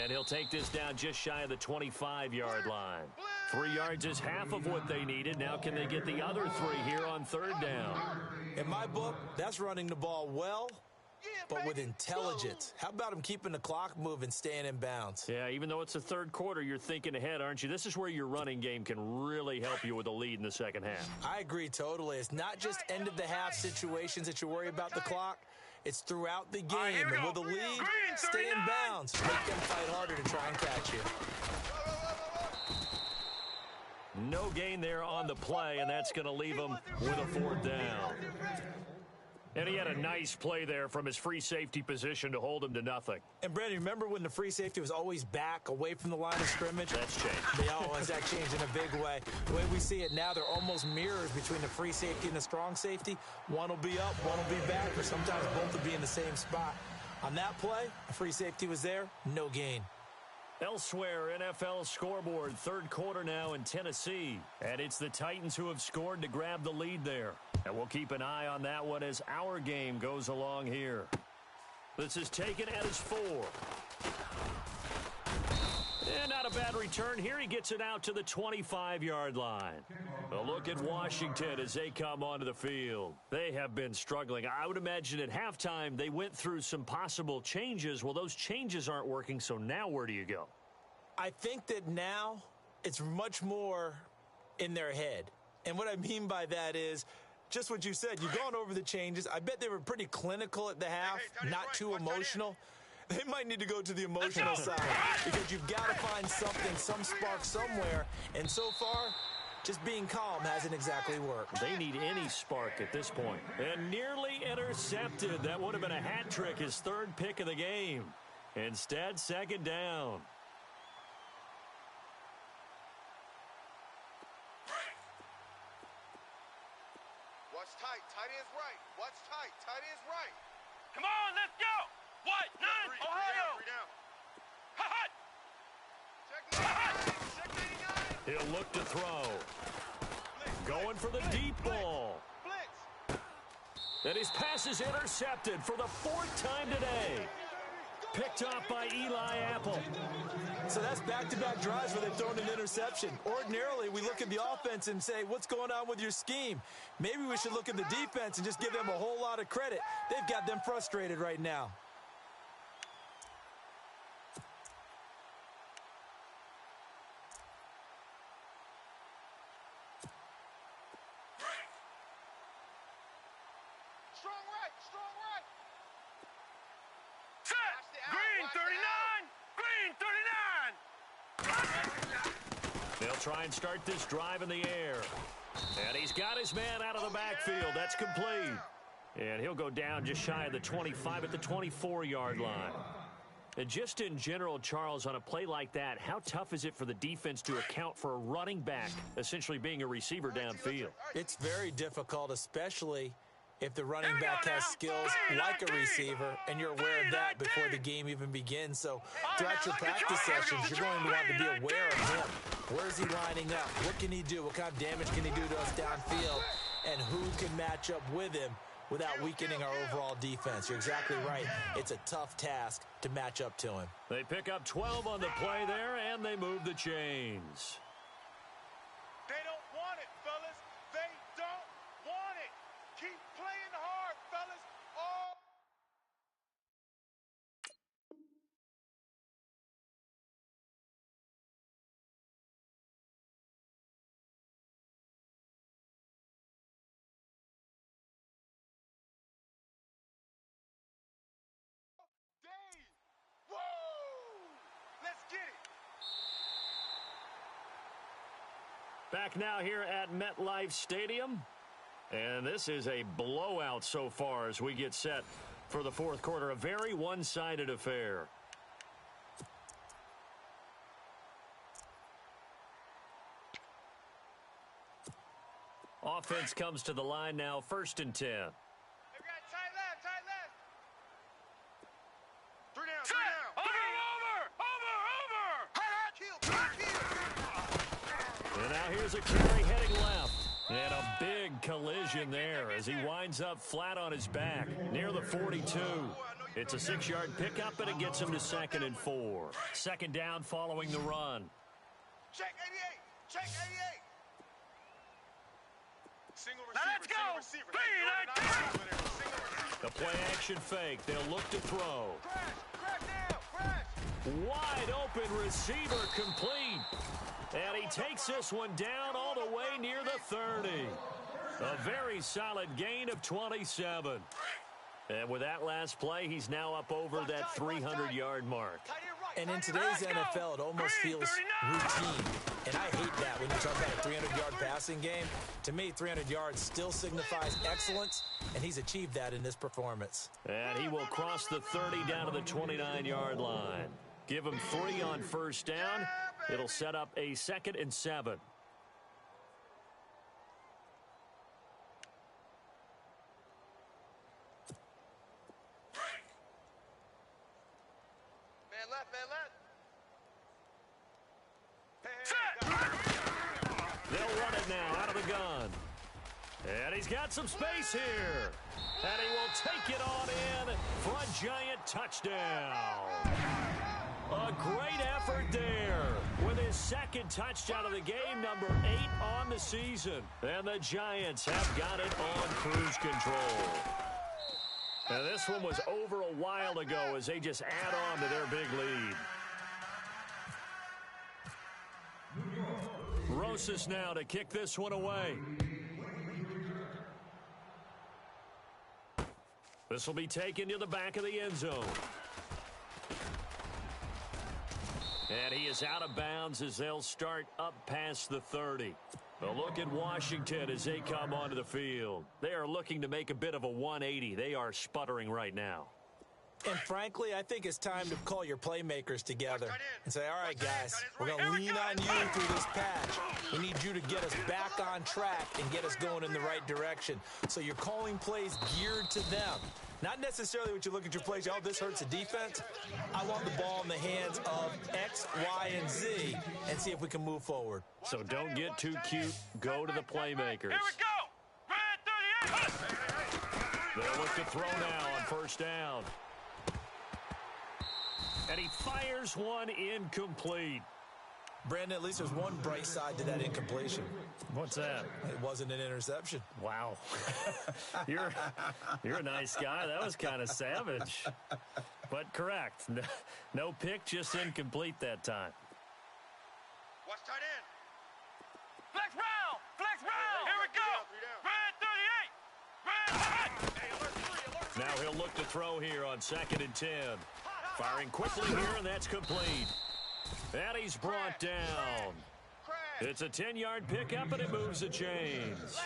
And he'll take this down just shy of the 25-yard line. 3 yards is half of what they needed. Now can they get the other 3 here on 3rd down? In my book, that's running the ball well but with intelligence. How about him keeping the clock moving, staying in bounds? Yeah, even though it's the third quarter, you're thinking ahead, aren't you? This is where your running game can really help you with a lead in the second half. I agree totally. It's not just end-of-the-half situations that you worry about the clock. It's throughout the game. And with a lead, stay in bounds. Make them fight harder to try and catch you. No gain there on the play, and that's going to leave him with a fourth down. And he had a nice play there from his free safety position to hold him to nothing. And, Brandon, remember when the free safety was always back, away from the line of scrimmage? That's changed. That changed in a big way. The way we see it now, they're almost mirrors between the free safety and the strong safety. One will be up, one will be back, or sometimes both will be in the same spot. On that play, the free safety was there, no gain. Elsewhere, NFL scoreboard, third quarter now in Tennessee. And it's the Titans who have scored to grab the lead there. And we'll keep an eye on that one as our game goes along here. This is taken at his 4. And not a bad return here. He gets it out to the 25-yard line. A look at Washington as they come onto the field. They have been struggling. I would imagine at halftime they went through some possible changes. Well, those changes aren't working, so now where do you go? I think that now it's much more in their head. And what I mean by that is just what you said. You've gone over the changes. I bet they were pretty clinical at the half, not too emotional. They might need to go to the emotional side because you've got to find something, some spark somewhere. And so far, just being calm hasn't exactly worked. They need any spark at this point. And nearly intercepted. That would have been a hat trick, his third pick of the game. Instead, second down. Watch tight. Tight end's right. Watch tight. Tight end's right. Come on, let's go. What? 9, Ohio. Check 99. He'll look to throw. Going for the deep ball. Blitz. And his pass is intercepted for the 4th time today. Picked off by Eli Apple. So that's back-to-back drives where they've thrown an interception. Ordinarily, we look at the offense and say, what's going on with your scheme? Maybe we should look at the defense and just give them a whole lot of credit. They've got them frustrated right now. Strong right. Strong right. Set. Green 39. Green 39. They'll try and start this drive in the air. And he's got his man out of the backfield. That's complete. And he'll go down just shy of the 25 at the 24-yard line. And just in general, Charles, on a play like that, how tough is it for the defense to account for a running back essentially being a receiver downfield? It's very difficult, especially if the running back has skills like a receiver, and you're aware of that before the game even begins. So throughout your practice sessions, you're going to want to be aware of him. Where is he lining up? What can he do? What kind of damage can he do to us downfield? And who can match up with him without weakening our overall defense? You're exactly right. It's a tough task to match up to him. They pick up 12 on the play there, and they move the chains. They don't want it, fellas. They don't want it. Keep playing hard, fellas. All day. Woo! Let's get it. Back now here at MetLife Stadium. And this is a blowout so far as we get set for the fourth quarter. A very one-sided affair. Offense comes to the line now, 1st and 10. They got tight left, tight left. 3 down, 3 down. Over. Kill. And now here's a carry heading left. And a big collision there as he winds up flat on his back near the 42. It's a 6-yard pickup, and it gets him to 2nd and 4. Second down following the run. Check 88. Check 88. Single receiver. Now let's go. Single receiver. Green, Hey, you're nice over there. Single receiver. The play-action fake. They'll look to throw. Crash down, crash. Wide open receiver complete. And he takes this one down all the way near the 30. A very solid gain of 27. And with that last play, he's now up over that 300-yard mark. And in today's NFL, it almost feels routine. And I hate that when you talk about a 300-yard passing game. To me, 300 yards still signifies excellence, and he's achieved that in this performance. And he will cross the 30 down to the 29-yard line. Give him 3 on first down. It'll set up a 2nd and 7. They'll run it now out of the gun. And he's got some space here. And he will take it on in for a giant touchdown. A great effort there with his 2nd touchdown of the game, number 8 on the season. And the Giants have got it on cruise control. And this one was over a while ago as they just add on to their big lead. Rosas now to kick this one away. This will be taken to the back of the end zone. And he is out of bounds as they'll start up past the 30. A look at Washington as they come onto the field. They are looking to make a bit of a 180. They are sputtering right now. And frankly, I think it's time to call your playmakers together and say, all right, guys, we're going to lean on you through this patch. We need you to get us back on track and get us going in the right direction. So you're calling plays geared to them. Not necessarily what you look at your plays, oh, this hurts the defense. I want the ball in the hands of X, Y, and Z and see if we can move forward. So don't get too cute. Go to the playmakers. Here we go. Red 38. They'll look to throw now on first down. And he fires one incomplete. Brandon, at least there's one bright side to that incompletion. What's that? It wasn't an interception. Wow. You're a nice guy. That was kind of savage. But correct. No pick, just incomplete that time. Watch tight end. Flex round. Flex round. Here we go. Red 38. Red. Now he'll look to throw here on 2nd and 10. Firing quickly here, and that's complete. And he's brought down. It's a 10-yard pickup, and it moves the chains.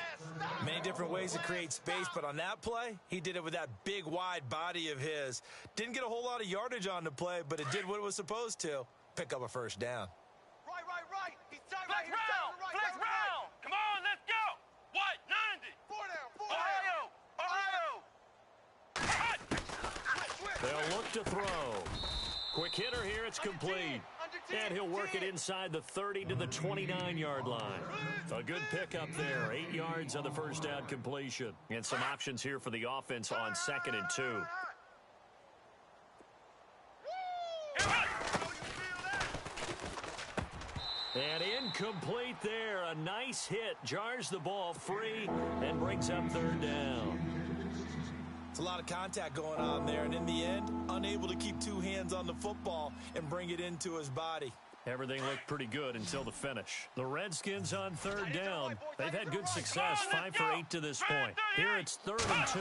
Many different ways to create space, but on that play, he did it with that big, wide body of his. Didn't get a whole lot of yardage on the play, but it did what it was supposed to. Pick up a first down. Right. He's tight Flex right here. round. Flex round. Come on, let's go. What? 90. 4 down. Ohio. They'll look to throw. Quick hitter here, it's complete. And he'll work it inside the 30 to the 29-yard line. A good pickup there. 8 yards on the first down completion. And some options here for the offense on 2nd and 2. And incomplete there. A nice hit. Jars the ball free and brings up 3rd down. It's a lot of contact going on there, and in the end, unable to keep 2 hands on the football and bring it into his body. Everything looked pretty good until the finish. The Redskins on 3rd down. They've had good success, 5 for 8 to this point. Here it's 3rd and 2.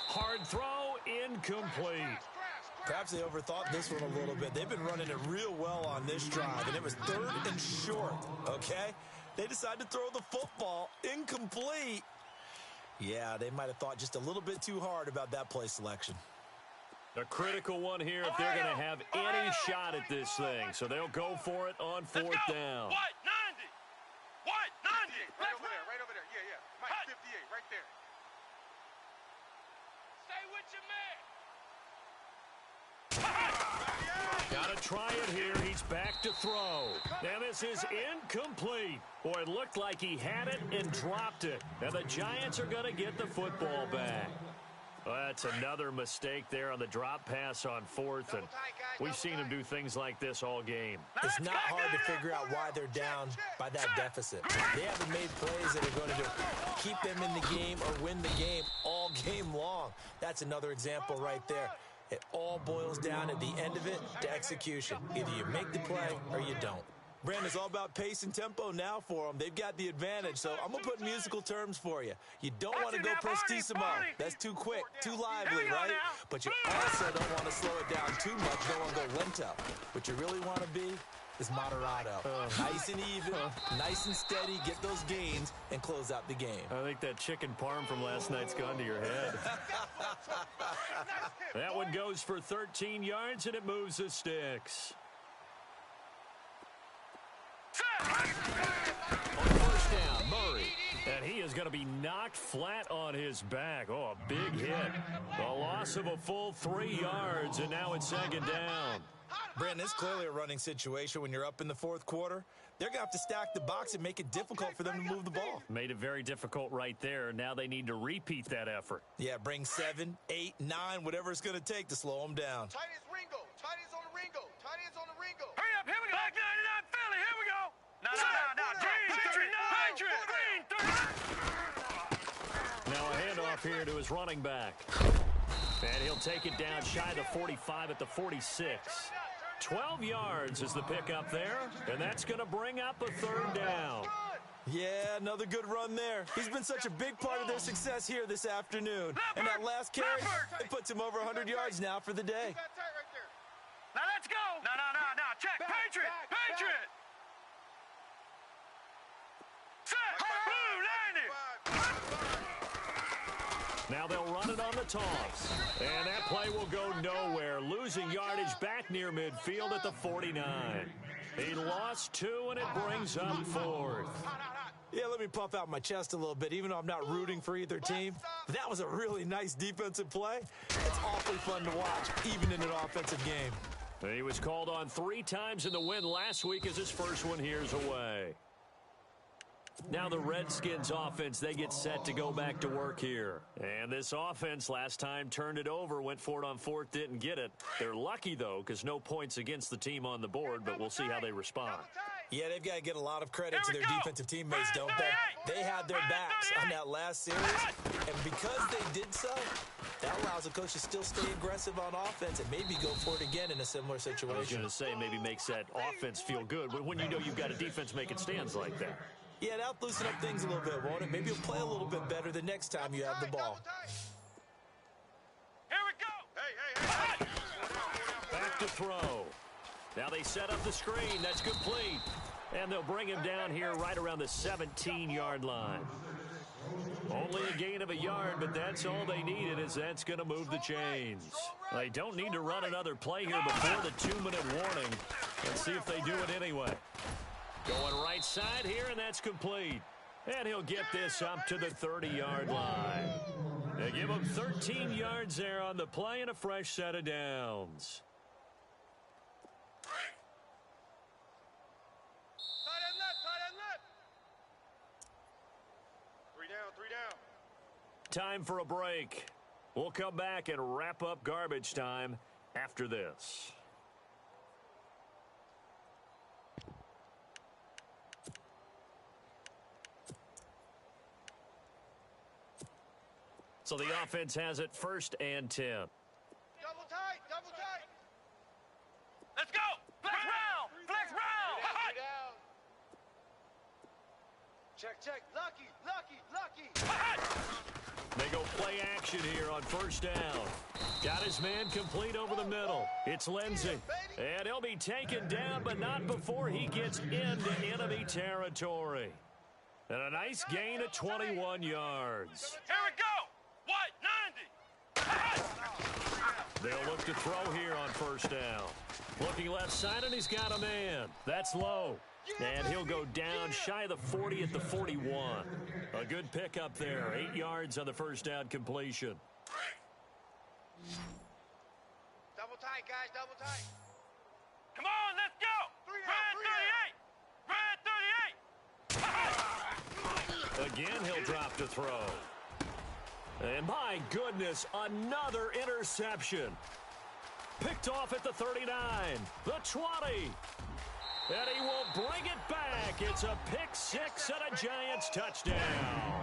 Hard throw, incomplete. Perhaps they overthought this one a little bit. They've been running it real well on this drive, and it was 3rd and short, okay? They decided to throw the football incomplete. Yeah, they might have thought just a little bit too hard about that play selection. A critical one here if they're going to have any shot at this thing. So they'll go for it on 4th down. What? 90. What? 90. Right over there. Yeah. Mike, 58, right there. Stay with your man. Got to try it here. He's back to throw. Now this is incomplete. Boy, it looked like he had it and dropped it. And the Giants are going to get the football back. Well, that's another mistake there on the drop pass on 4th. And We've seen him do things like this all game. It's not hard to figure out why they're down by that deficit. They haven't made plays that are going to keep them in the game or win the game all game long. That's another example right there. It all boils down at the end of it to execution. Either you make the play or you don't. Brandon, it's all about pace and tempo now for them. They've got the advantage, so I'm going to put musical terms for you. You don't want to go prestissimo. That's too quick, too lively, right? But you also don't want to slow it down too much. You don't want to go lento. What you really want to be is moderato. Nice and even, nice and steady, get those gains, and close out the game. I think that chicken parm from last night's gone to your head. That one goes for 13 yards, and it moves the sticks. On first down, Murray. And he is going to be knocked flat on his back. Oh, a big hit. A loss of a full 3 yards, and now it's second down. Brandon, it's clearly a running situation when you're up in the fourth quarter. They're going to have to stack the box and make it difficult for them to move the ball. Made it very difficult right there. Now they need to repeat that effort. Yeah, bring 7, 8, 9, whatever it's going to take to slow them down. Tight ends Ringo. Tight ends on the Ringo. Tight ends on the Ringo. Hurry up, here we go. Back 99 Philly, here we go. No. Green 39. Now a handoff here to his running back. And he'll take it down shy of the 45 at the 46. 12 yards is the pickup there, and that's going to bring up a third down. Yeah, another good run there. He's been such a big part of their success here this afternoon. And that last carry, it puts him over 100 yards now for the day. Now let's go. No. Check. Patriot. Set. Blue 90. Now they'll run it on the toss. And that play will go nowhere. Losing yardage back near midfield at the 49. He lost 2, and it brings up 4th. Yeah, let me puff out my chest a little bit, even though I'm not rooting for either team. That was a really nice defensive play. It's awfully fun to watch, even in an offensive game. He was called on 3 times in the win last week as his first one here's away. Now the Redskins offense, they get set to go back to work here. And this offense last time turned it over, went for it on 4th, didn't get it. They're lucky, though, because no points against the team on the board, but we'll see how they respond. Yeah, they've got to get a lot of credit to their defensive teammates, don't they? They had their backs on that last series, and because they did so, that allows the coach to still stay aggressive on offense and maybe go for it again in a similar situation. I was going to say maybe makes that offense feel good, but when you know you've got a defense making stands like that. Yeah, that'll loosen up things a little bit, won't it? Maybe you'll play a little bit better the next time you have the ball. Here we go. Hey. Back to throw. Now they set up the screen. That's complete. And they'll bring him down here right around the 17-yard line. Only a gain of a yard, but that's all they needed, as that's going to move the chains. They don't need to run another play here before the 2-minute warning. Let's see if they do it anyway. Going right side here, and that's complete. And he'll get this up to the 30-yard line. They give him 13 yards there on the play and a fresh set of downs. Tight end left. 3 down. Time for a break. We'll come back and wrap up garbage time after this. So the offense has it 1st and 10. Double tight. Let's go. Flex round. Check. Lucky. They go play action here on 1st down. Got his man complete over the middle. It's Lindsey. And he'll be taken down, but not before he gets into enemy territory. And a nice gain of 21 yards. Here we go. White 90. They'll look to throw here on 1st down. Looking left side, and he's got a man. That's low. And he'll go down shy of the 40 at the 41. A good pickup there. 8 yards on the 1st down completion. Double tight, guys. Come on, let's go. Red 38. Again, he'll drop to throw. And my goodness, another interception. Picked off at the 39, the 20. And he will bring it back. It's a pick six and a Giants touchdown.